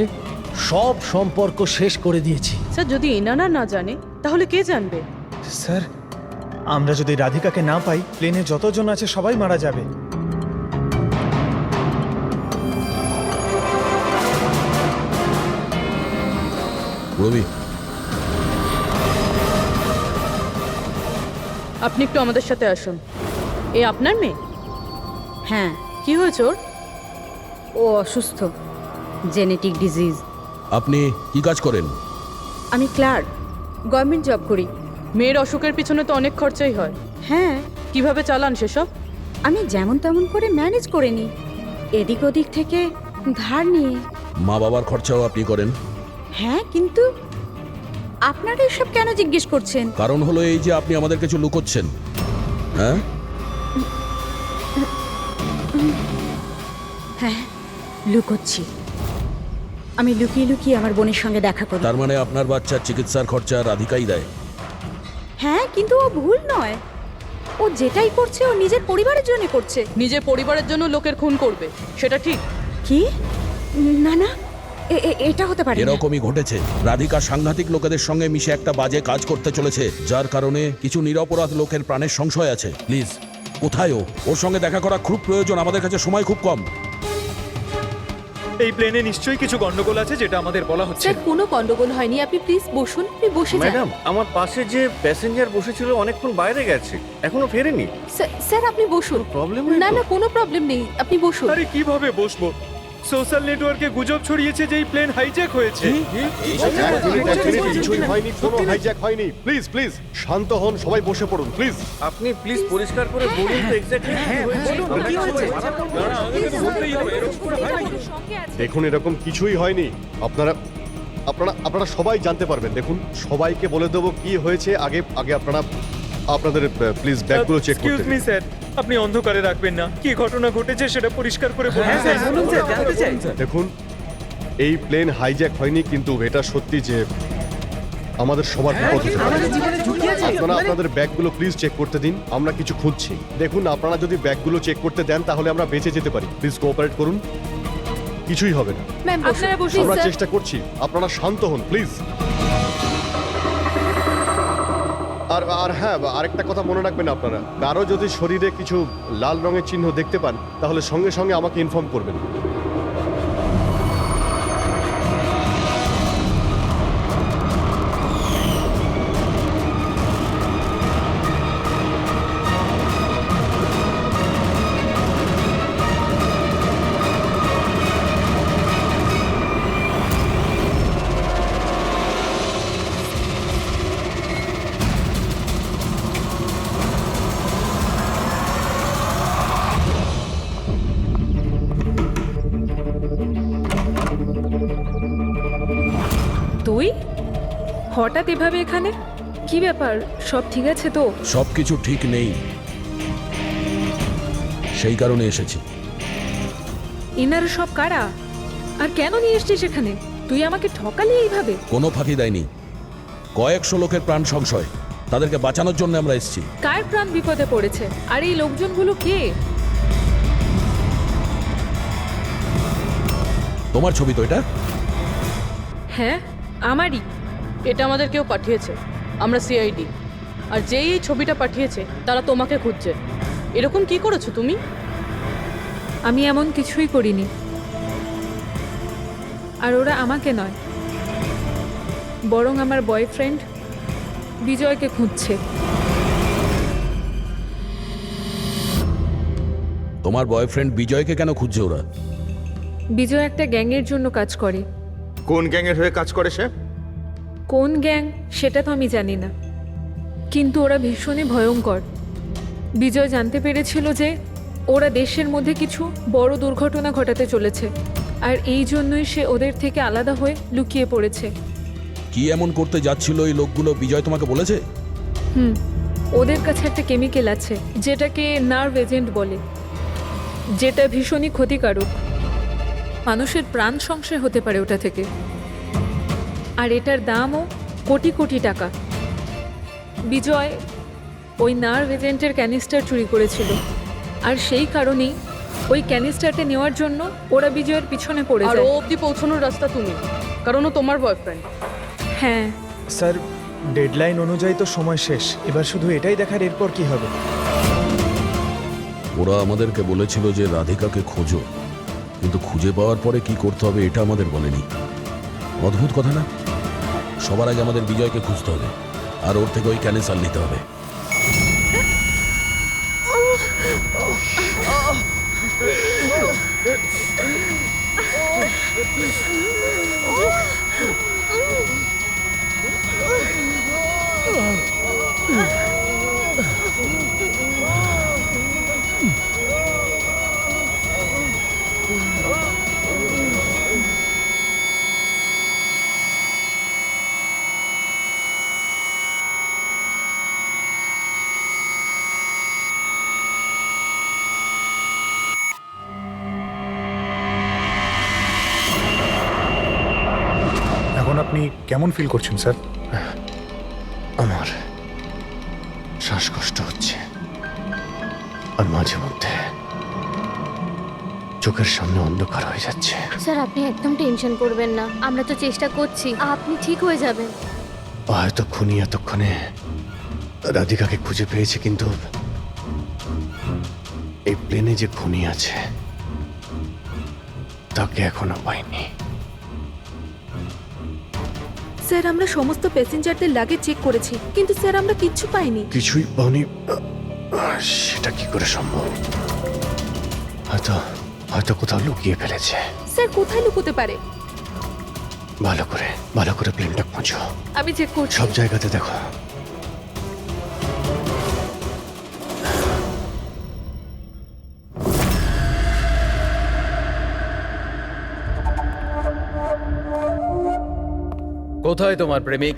সব সম্পর্ক শেষ করে দিয়েছি। স্যার যদি এনারা না জানে তাহলে কে জানবে? স্যার আমরা যদি রাধিকাকে না পাই, প্লেনে যতজন আছে সবাই মারা যাবে। রবি, আপনি একটু আমাদের সাথে আসুন। এ আপনার মেয়ে? হ্যাঁ, কি হয়েছে ওর? ও অসুস্থ, জেনেটিক ডিজিজ। আপনি কি কাজ করেন? আমি ক্লার্ক, গভর্নমেন্ট জব করি। মেয়ের অসুখের পিছনে তো অনেক খরচাই হয়। হ্যাঁ, কিভাবে চালান সেসব? আমি যেমন তেমন করে ম্যানেজ করে নিই, এদিক ওদিক থেকে ধার নিয়ে। মা বাবার খরচাও আপনি করেন? হ্যাঁ, কিন্তু আপনারা এসব কেন জিজ্ঞেস করছেন? কারণ হলো এই যে আপনি আমাদের কিছু লুকোচ্ছেন, হ্যাঁ? হ্যাঁ, লুকোচ্ছি। আমি লুকিয়ে লুকিয়ে আমার বোনের সঙ্গে দেখা করি। তার মানে আপনার বাচ্চার চিকিৎসার খরচা রাধিকাই দেয়? হ্যাঁ, কিন্তু ও ভুল নয়। ও যেটাই করছে ও নিজের পরিবারের জন্য করছে। নিজের পরিবারের জন্য লোকের খুন করবে, সেটা ঠিক? কি? না না, এটা হতে পারে না। এরকমই ঘটেছে। রাধিকা সাংঘাতিক লোকেদের সঙ্গে মিশে একটা বাজে কাজ করতে চলেছে, যার কারণে কিছু নিরপরাধ লোকের প্রাণের সংশয় আছে। প্লিজ, কোথায় ও? ওর সঙ্গে দেখা করা খুব প্রয়োজন, আমাদের কাছে সময় খুব কম। এই প্লেনে নিশ্চয়ই কিছু গন্ডগোল আছে যেটা আমাদের বলা হচ্ছে। স্যার কোনো গন্ডগোল হয়নি, আপনি প্লিজ বসুন, আপনি বসে যান। ম্যাডাম, আমার পাশে যে প্যাসেঞ্জার বসেছিল অনেকক্ষণ বাইরে গেছে, এখনো ফেরেনি। স্যার আপনি বসুন। প্রবলেম না না, কোনো প্রবলেম নেই, আপনি বসুন। আরে কিভাবে বসবো? সোশ্যাল নেটওয়ার্কে গুজব ছড়িয়েছে যে এই প্লেন হাইজ্যাক হয়েছে। কিছুই হয়নি, কোনো হাইজ্যাক হয়নি। প্লিজ প্লিজ শান্ত হন, সবাই বসে পড়ুন প্লিজ। আপনি প্লিজ পরিষ্কার করে বলুন তো এক্স্যাক্টলি কি হয়েছে। দেখুন এরকম কিছুই হয়নি। আপনারা আপনারা আপনারা সবাই জানতে পারবেন। দেখুন সবাইকে বলে দেবো কি হয়েছে। আগে আগে আপনারা আপনাদের প্লিজ ব্যাগগুলো চেক করতে এক্সকিউজ মি স্যার, আপনি অন্ধকারে রাখবেন না। কি ঘটনা ঘটেছে সেটা পরিষ্কার করে বলুন। দেখুন এই প্লেন হাইজ্যাক হয়নি, কিন্তু এটা সত্যি যে আমাদের সবার বিপদ হতে পারে। আপনারা আপনাদের ব্যাগগুলো প্লিজ চেক করতে দিন, আমরা কিছু খুঁজছি। দেখুন আপনারা যদি ব্যাগগুলো চেক করতে দেন তাহলে আমরা বেঁচে যেতে পারি। প্লিজ কোঅপারেট করুন, কিছুই হবে না। ম্যাম আপনারা বসুন আমরা স্যার। চেষ্টা করছি, আপনারা শান্ত হন প্লিজ। আর আর হ্যাঁ, আরেকটা কথা মনে রাখবেন, আপনারা কারো যদি শরীরে কিছু লাল রঙের চিহ্ন দেখতে পান তাহলে সঙ্গে সঙ্গে আমাকে ইনফর্ম করবেন। তুই হঠাৎ এভাবে এখানে? কি ব্যাপার, সব ঠিক আছে তো? সবকিছু ঠিক নেই, সেই কারণে এসেছি। এনারা সব কারা? আর কেন নিয়ে এসছিস এখানে? তুই আমাকে ঠকালি এইভাবে? কোনো ফাঁকি দেয়নি, কয়েকশো লোকের প্রাণ সংশয়, তাদেরকে বাঁচানোর জন্য আমরা এসেছি। কার প্রাণ বিপদে পড়েছে? আর এই লোকজনগুলো কে? তোমার ছবি তো এটা? হ্যাঁ, আমারই। এটা আমাদের কেউ পাঠিয়েছে, আমরা সিআইডি। আর যেই এই ছবিটা পাঠিয়েছে তারা তোমাকে খুঁজছে। এরকম কি করেছো তুমি? আমি এমন কিছুই করিনি। আর ওরা আমাকে নয়, বরং আমার বয়ফ্রেন্ড বিজয়কে খুঁজছে। তোমার বয়ফ্রেন্ড বিজয়কে কেন খুঁজছে ওরা? বিজয় একটা গ্যাংয়ের জন্য কাজ করে। কোন গ্যাংয়ের হয়ে কাজ করে সে? কোন গ্যাং সেটা তো আমি জানি না, কিন্তু ওরা ভীষণই ভয়ঙ্কর। বিজয় জানতে পেরেছিল যে ওরা দেশের মধ্যে কিছু বড় দুর্ঘটনা ঘটাতে চলেছে, আর এই জন্যই সে ওদের থেকে আলাদা হয়ে লুকিয়ে পড়েছে। কি এমন করতে যাচ্ছিল এই লোকগুলো বিজয় তোমাকে বলেছে? ওদের কাছে একটা কেমিক্যাল আছে যেটাকে নার্ভ এজেন্ট বলে, যেটা ভীষণই ক্ষতিকারক। মানুষের প্রাণ সংশয় হতে পারে ওটা থেকে, আর এটার দামও কোটি কোটি টাকা। বিজয় ওই নার্ভ এজেন্টের ক্যানিস্টার চুরি করেছিল, আর সেই কারণেই ওই ক্যানিস্টারটা নেওয়ার জন্য ওরা বিজয়ের পিছনে পড়ে আর যায়। ও অবধি পৌঁছানোর রাস্তা তুমি, কারণ ও তোমার বয়ফ্রেন্ড। হ্যাঁ স্যার, ডেডলাইন অনুযায়ী তো সময় শেষ, এবার শুধু এটাই দেখার এরপর কি হবে। ওরা আমাদেরকে বলেছিল যে রাধিকাকে খোঁজো, কিন্তু খুঁজে পাওয়ার পরে কি করতে হবে এটা আমাদের বলেনি। অদ্ভুত কথা না? সবার আগে আমাদের বিজয়কে খুঁজতে হবে, আর ওর থেকে ওই ক্যানেসার নিতে হবে। এখন আপনি কেমন ফিল করছেন স্যার? আমার শ্বাসকষ্ট হচ্ছে, আর মাঝে মধ্যে চোখের সামনে অন্ধকার হয়ে যাচ্ছে। স্যার আপনি একদম টেনশন করবেন না, আমরা তো চেষ্টা করছি, আপনি ঠিক হয়ে যাবেন। হয়তো খুনি এতক্ষণে রাধিকাকে খুঁজে পেয়েছে, কিন্তু এই প্লেনে যে খুনি আছে তাকে এখনো পাইনি। স্যার, আমরা সমস্ত প্যাসেঞ্জারদের লাগেজ চেক করেছি, কিন্তু স্যার আমরা কিচ্ছু পাইনি। কিছুই পাওনি? সেটা কি করে সম্ভব? হয়তো হয়তো কোথাও লুকিয়ে ফেলেছে। স্যার, কোথায় লুকোতে পারে? ভালো করে প্লেনটা খোঁজো। আমি চেক করছি। সব জায়গাতে দেখো। কোথায় তোমার প্রেমিক?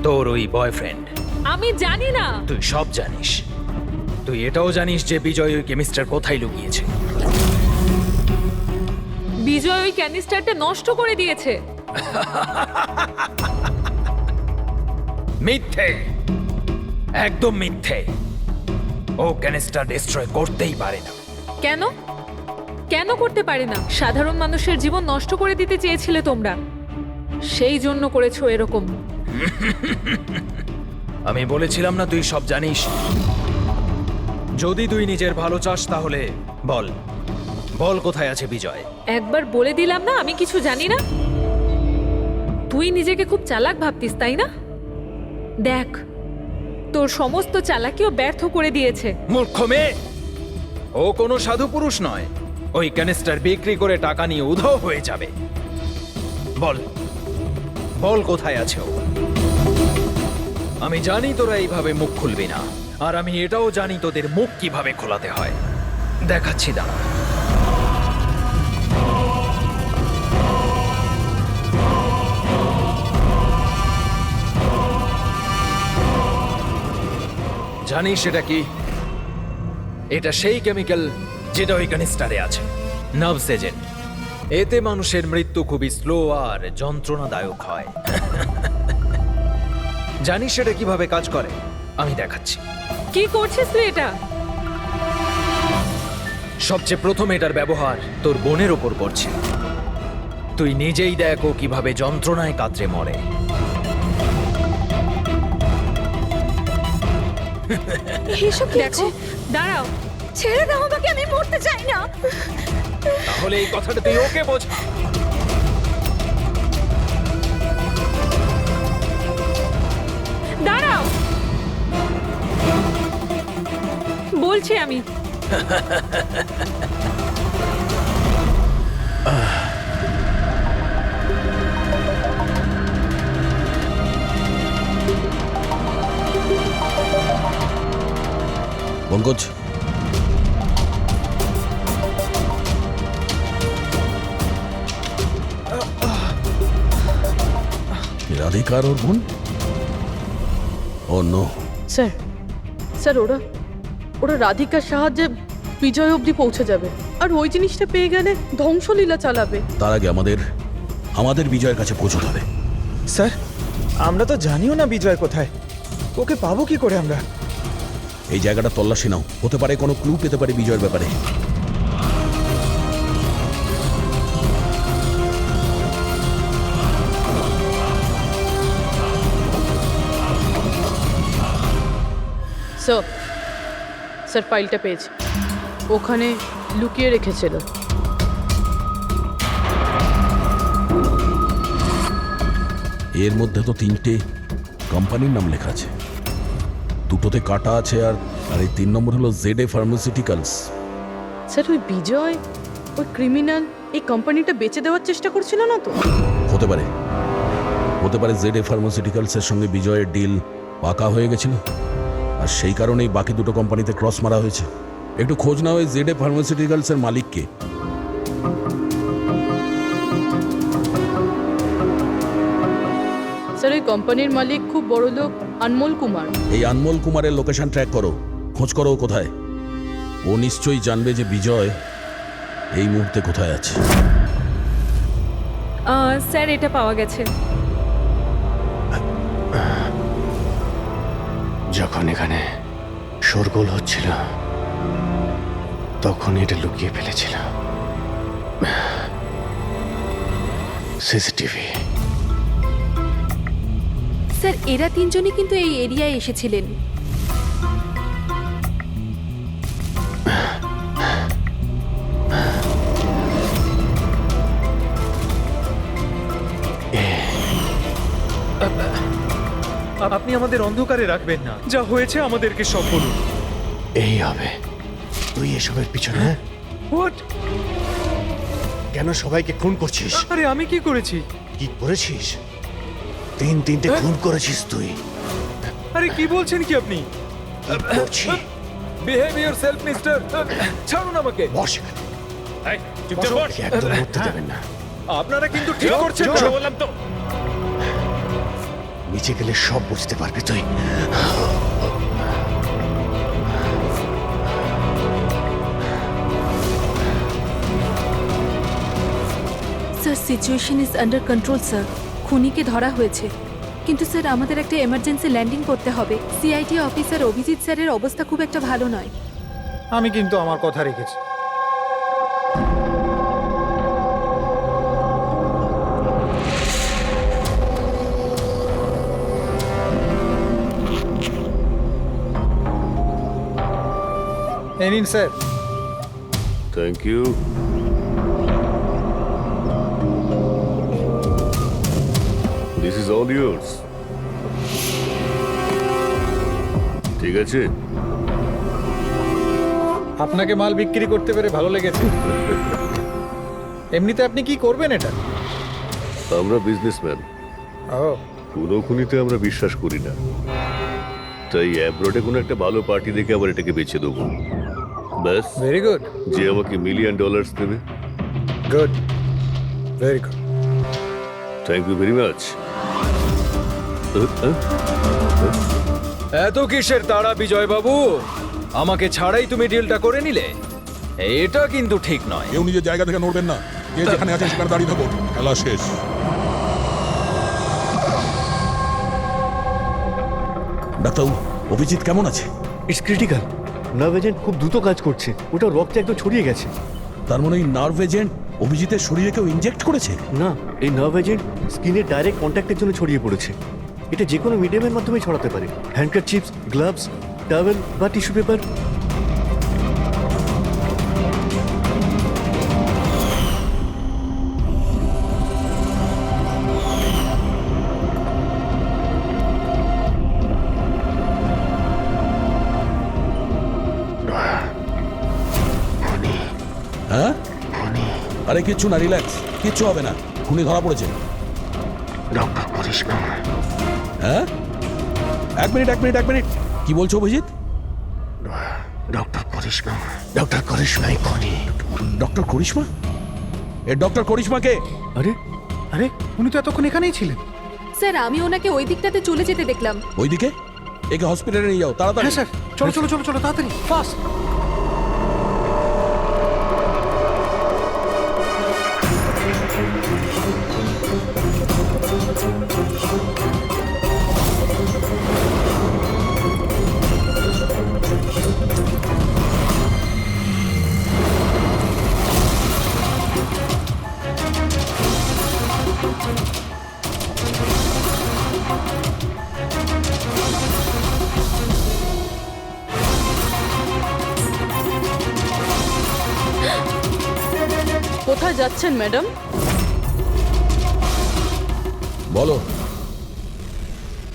তোর ওই বয়ফ্রেন্ড? আমি জানি না। তুই সব জানিস। তুই এটাও জানিস যে বিজয় ওই কেমিস্টার কোথায় লুকিয়েছে। বিজয় ওই ক্যানিস্টারটা নষ্ট করে দিয়েছে। মিথ্যে, একদম মিথ্যে। ও ক্যানিস্টার ডিস্ট্রয় করতেই পারে না। কেন? কেন করতে পারে না? সাধারণ মানুষের জীবন নষ্ট করে দিতে চেয়েছিলে তোমরা, সেই জন্য করেছো এরকম। আমি বলেছিলাম না তুই সব জানিস? যদি তুই নিজের ভালো চাস তাহলে বল, বল কোথায় আছে বিজয়? একবার বলে দিলাম না আমি কিছু জানি না। তুই নিজেকে খুব চালাক ভাবতিস, তাই না? দেখ, তোর সমস্ত চালাকিও ব্যর্থ করে দিয়েছে। মূর্খ মেয়ে! ও কোনো সাধু পুরুষ নয়। ওই ক্যানিস্টার বিক্রি করে টাকা নিয়ে উধাও হয়ে যাবে। বল, বল কোথায় আছে ও? আমি জানি তোরা এইভাবে মুখ খুলবি না, আর আমি এটাও জানি তোদের মুখ কিভাবে খোলাতে হয়। দেখাচ্ছি, দাঁড়া। জানিস সেটা কি? এটা সেই কেমিক্যাল যেটা ওই ক্যানিস্টারে আছে, নার্ভস এজেন্ট। এতে মানুষের মৃত্যু খুবই স্লো আর যন্ত্রণাদায়ক হয়। জানিস সেটা কিভাবে কাজ করে? আমি দেখাচ্ছি। কি করছিস তুই এটা? সবচেয়ে প্রথম এটার ব্যবহার তোর বোনের ওপর করছে। তুই নিজেই দেখ ও কিভাবে যন্ত্রণায় কাতরে মরে। এসব কি দেখো, দাঁড়াও। ছেড়ে দাও আমাকে, আমি মরতে চাই না। তাহলে এই কথাটা তুই ওকে বোঝা। দাঁড়াও, বলছি আমি। পঙ্কজ, রাধিকার ওর বোন? ও নো। স্যার, স্যার ওরা ওরা রাধিকার সাহায্যে বিজয় অবধি পৌঁছে যাবে, আর ওই জিনিসটা পেয়ে গেলে ধ্বংসলীলা চালাবে। তার আগে আমাদের বিজয়ের কাছে পৌঁছতে হবে। স্যার, আমরা তো জানিও না বিজয় কোথায়। ওকে পাবো কি করে আমরা? এই জায়গাটা তল্লাশি নাও, হতে পারে কোনো ক্লু পেতে পারে বিজয়ের ব্যাপারে। স্যার, স্যার ফাইলটা পেয়েছি, ওখানে লুকিয়ে রেখেছিল। এর মধ্যে তো 3টে কোম্পানির নাম লেখা আছে, দুটোতে কাটা আছে, আর এই 3 নম্বর হলো ZA ফার্মাসিউটিক্যালস। স্যার ওই বিজয়, ওই ক্রিমিনাল এই কোম্পানিটা বেচে দেওয়ার চেষ্টা করছিল না তো? হতে পারে ZA ফার্মাসিউটিক্যালসের সঙ্গে বিজয়ের ডিল পাকা হয়ে গেছিল, আর সেই কারণেই বাকি দুটো কোম্পানিতে ক্রস মারা হয়েছে। একটু খোঁজ নাও ওই ZA ফার্মাসিউটিক্যালসের মালিককে। স্যার ওই কোম্পানির মালিক খুব বড় লোক আনমোল কুমার। এই আনমোল কুমারের লোকেশন ট্র্যাক করো, খোঁজ করো ও কোথায়। ও নিশ্চয়ই জানবে যে বিজয় এই মুহূর্তে কোথায় আছে। স্যার এটা পাওয়া গেছে। যখন এখানে শোরগোল হচ্ছিল তখন এটা লুকিয়ে ফেলেছিল। সিসিটিভি। স্যার এরা তিনজনই কিন্তু এই এরিয়ায় এসেছিলেন। আপনি আমাদের অন্ধকারে রাখবেন না, যা হয়েছে আমাদেরকে সব বলুন। এই হবে। তুই এসবের পিছনে? হোয়াট? কেন সবাইকে খুন করছিস? আরে আমি কি করেছি? কি করেছিস? 3-3টে খুন করেছিস তুই। আরে কি বলছেন কি আপনি? Behave yourself mister. ছাড়ুন আমাকে। বস এখানে। এই চুপচাপ বস। একদম উঠতে দেবেন না। আপনারা কিন্তু ঠিক করছেন না। বললাম তো। নিচে গেলে সব বুঝতে পারবে তুই। Sir situation is under control sir. খুনিকে ধরা হয়েছে, কিন্তু স্যার আমাদের একটা এমার্জেন্সি ল্যান্ডিং করতে হবে। সিআইডি অফিসার অভিজিৎ স্যারের অবস্থা খুব একটা ভালো নয়। আমি কিন্তু আমার কথা রেখেছি। এই নিন sir. Thank you. This is all yours. ঠিক আছে, আপনাকে মাল বিক্রি করতে পেরে ভালো লেগেছে। এমনিতে আপনি কি করবেন এটা? আমরা বিজনেসম্যান, ও খুনোখুনিতে আমরা বিশ্বাস করি না, তাই অ্যাব্রোডে কোনো একটা ভালো পার্টি দেখে আবার এটাকে বেচে দেবো। ব্যাস। Very good. যে আমাকে $1 মিলিয়ন দেবে। Good, very good. Thank you very much. এত কিসের তাড়া বিজয় বাবু? আমাকে ছাড়াই তুমি ডিলটা করে নিলে? এটা কিন্তু ঠিক নয়। কেউ নিজের জায়গা থেকে নড়বেন না, যে যেখানে আছে সেখানে দাঁড়িয়ে থাকো, খেলা শেষ। ডাক্তারবাবু, অভিজিৎ কেমন আছে? It's critical. নার্ভ এজেন্ট খুব দ্রুত কাজ করছে, ওটা রক্তে একদম ছড়িয়ে গেছে। তার মানে এই নার্ভ এজেন্ট অভিজিতের শরীরে কেউ ইনজেক্ট করেছে? না, এই নার্ভ এজেন্ট স্কিনের ডাইরেক্ট কন্ট্যাক্টের জন্য ছড়িয়ে পড়েছে। এটা যে কোনো মিডিয়ামের মাধ্যমে ছড়াতে পারে। হ্যান্ডকারচিপস, গ্লাভস, টাওয়েল বা টিস্যু পেপার। হ্যাঁ, আরে কিচ্ছু না, রিল্যাক্স, কিচ্ছু হবে না। খুনি ধরা পড়েছে। ডক্টর করিশ্মা। হ্যাঁ, এক মিনিট, কি বলছো অভিজিৎ? ডক্টর করিশ্মা। ডক্টর করিশ্মাই খুনি। ডক্টর করিশ্মা? এ ডক্টর করিশ্মাকে? আরে আরে উনি তো এতক্ষণ এখানেই ছিলেন। স্যার আমি ওনাকে ওই দিকটাতে চলে যেতে দেখলাম। ওইদিকে? একে হসপিটালে নিয়ে যাও তাড়াতাড়ি। হ্যাঁ স্যার, চলো চলো চলো চলো তাড়াতাড়ি, ফাস্ট। কোথায় যাচ্ছেন ম্যাডাম? বলো,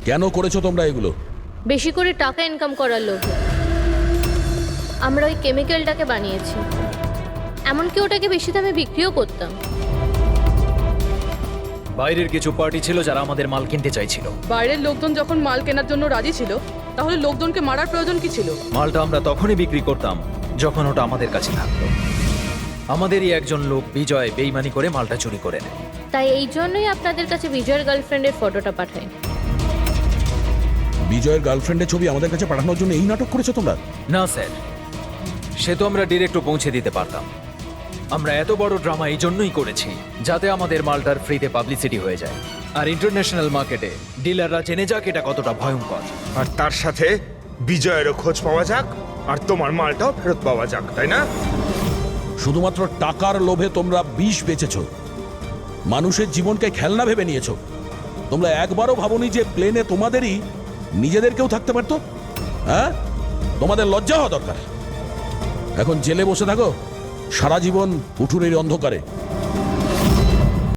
কেন করেছো তোমরা এগুলো? বেশি করে টাকা ইনকাম করার লোভে আমরা ওই কেমিক্যালটাকে বানিয়েছি। এমনকি ওটাকে বেশি দামে বিক্রিও করতাম। বাইরের কিছু পার্টি ছিল যারা আমাদের মাল কিনতে চাইছিল। বাইরের লোকজন যখন মাল কেনার জন্য রাজি ছিল, তাহলে লোকজনকে মারার প্রয়োজন কি ছিল? মালটা আমরা তখনই বিক্রি করতাম যখন ওটা আমাদের কাছে থাকতো। আমাদেরই একজন লোক বিজয় বেইমানি করে মালটা চুরি করে নেয়। তাই এই জন্যই আপনাদের কাছে বিজয়ের গার্লফ্রেন্ডের ফটোটা পাঠাই। বিজয়ের গার্লফ্রেন্ডের ছবি আমাদের কাছে পাঠানোর জন্য এই নাটক করেছো তোমরা? না স্যার, সে তো আমরা ডিরেক্টও পৌঁছে দিতে পারতাম। আমরা এত বড় ড্রামা এই জন্যই করেছি যাতে আমাদের মালটার ফ্রিতে পাবলিসিটি হয়ে যায়, আর ইন্টারন্যাশনাল মার্কেটে ডিলাররা জেনে যাক এটা কতটা ভয়ঙ্কর। আর তার সাথে বিজয়েরও খোঁজ পাওয়া যাক, আর তোমার মালটাও ফেরত পাওয়া যাক, তাই না? শুধুমাত্র টাকার লোভে তোমরা বিষ বেচেছো, মানুষের জীবনকে খেলনা ভেবে নিয়েছো। তোমরা একবারও ভাবোনি যে প্লেনে তোমাদেরই নিজেদেরকেও থাকতে পারতো? হ্যাঁ, তোমাদের লজ্জা হওয়া দরকার। এখন জেলে বসে থাকো সারা জীবন উঠুনের অন্ধকারে।